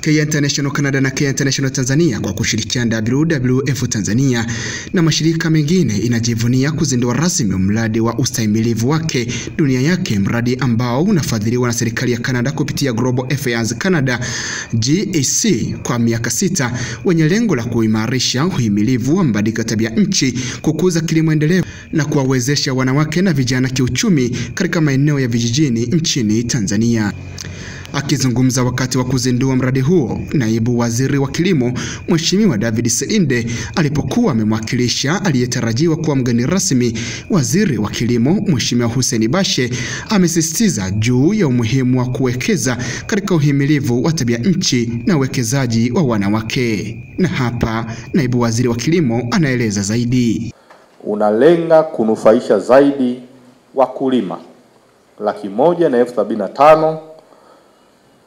Kenya International Canada na Kenya International Tanzania kwa kushirikiana WWF Tanzania na mashirika mengine inajivunia kuzindua rasmi mradi wa ustahimilivu wake dunia yake, mradi ambao unafadhiliwa na serikali ya Canada kupitia Global Affairs Canada GAC kwa miaka 6, wenye lengo la kuimarisha uhimilivu wa mabadiliko ya tabia nchi, kukuza kilimo endelevu na kuwawezesha wanawake na vijana kiuchumi katika maeneo ya vijijini nchini Tanzania. Akizungumza wakati wa kuzindua mradi huo, naibu waziri wa kilimo Mheshimiwa David Selinde alipokuwa amemwakilisha aliyetarajiwa kuwa mgeni rasmi, waziri wa kilimo Mheshimiwa Hussein Bashe amesisitiza juu ya umuhimu wa kuwekeza katika uhimilivu wa tabia nchi na uwekezaji wa wanawake. Na hapa naibu waziri wa kilimo anaeleza zaidi. Unalenga kunufaisha zaidi wakulima 175,000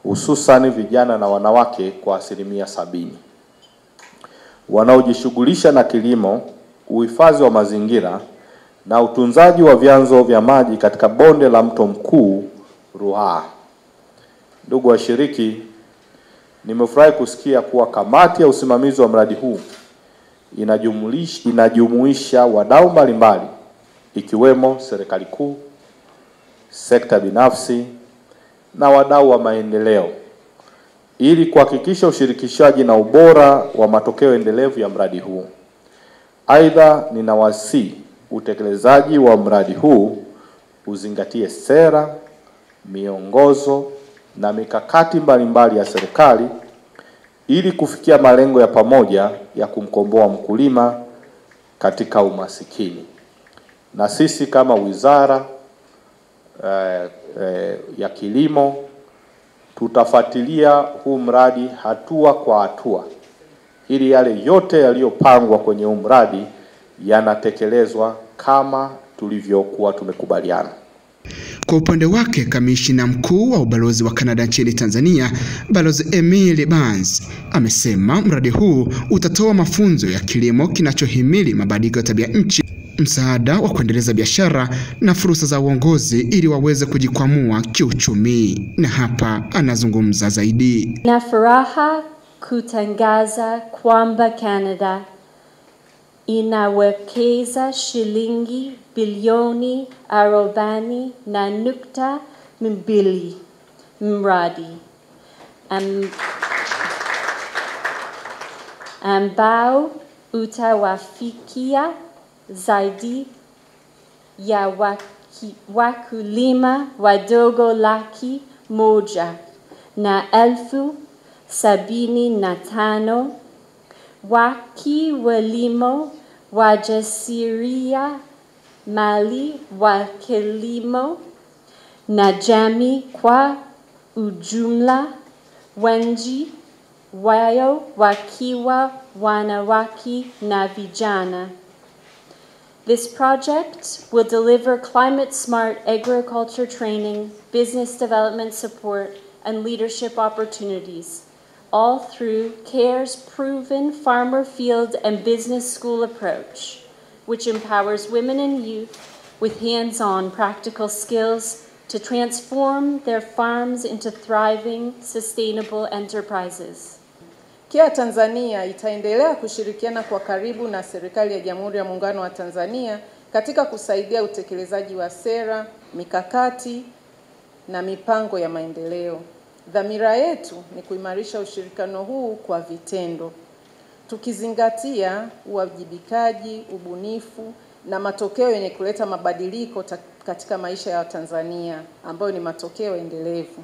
hususan vijana na wanawake kwa 70%, wanaojishughulisha na kilimo, uhifadhi wa mazingira na utunzaji wa vyanzo vya maji katika bonde la mto mkuu Ruaha. Ndugu washiriki, nimefurahi kusikia kuwa kamati ya usimamizi wa mradi huu inajumuisha wadau mbalimbali ikiwemo serikali kuu, sekta binafsi na wadau wa maendeleo ili kuhakikisha ushirikishaji na ubora wa matokeo endelevu ya mradi huu. Aidha, ninawasihi utekelezaji wa mradi huu uzingatie sera, miongozo na mikakati mbalimbali ya serikali ili kufikia malengo ya pamoja ya kumkomboa mkulima katika umasikini. Na sisi kama wizara ya kilimo tutafuatilia huu mradi hatua kwa hatua ili yale yote yaliyopangwa kwenye huu mradi yanatekelezwa kama tulivyokuwa tumekubaliana. Kwa upande wake, kamishina mkuu wa ubalozi wa Canada nchini Tanzania, Balozi Emily Barnes, amesema mradi huu utatoa mafunzo ya kilimo kinachohimili mabadiliko ya tabia nchi, msaada wa kuendeleza biashara na fursa za uongozi ili waweze kujikwamua kiuchumi. Na hapa anazungumza zaidi. Na furaha kutangaza kwamba Canada inawekeza shilingi bilioni 40.2 mradi ambao utawafikia zaidi ya wakulima wadogo 175,000 wakiwemo wajasiriamali wa kilimo na jamii kwa ujumla, wengi wao wakiwa wanawake na vijana. This project will deliver climate-smart agriculture training, business development support, and leadership opportunities, all through CARE's proven farmer field and business school approach, which empowers women and youth with hands-on practical skills to transform their farms into thriving, sustainable enterprises. KEA Tanzania itaendelea kushirikiana kwa karibu na serikali ya Jamhuri ya Muungano wa Tanzania katika kusaidia utekelezaji wa sera, mikakati na mipango ya maendeleo. Dhamira yetu ni kuimarisha ushirikiano huu kwa vitendo, tukizingatia uwajibikaji, ubunifu na matokeo yenye kuleta mabadiliko katika maisha ya Tanzania ambayo ni matokeo endelevu.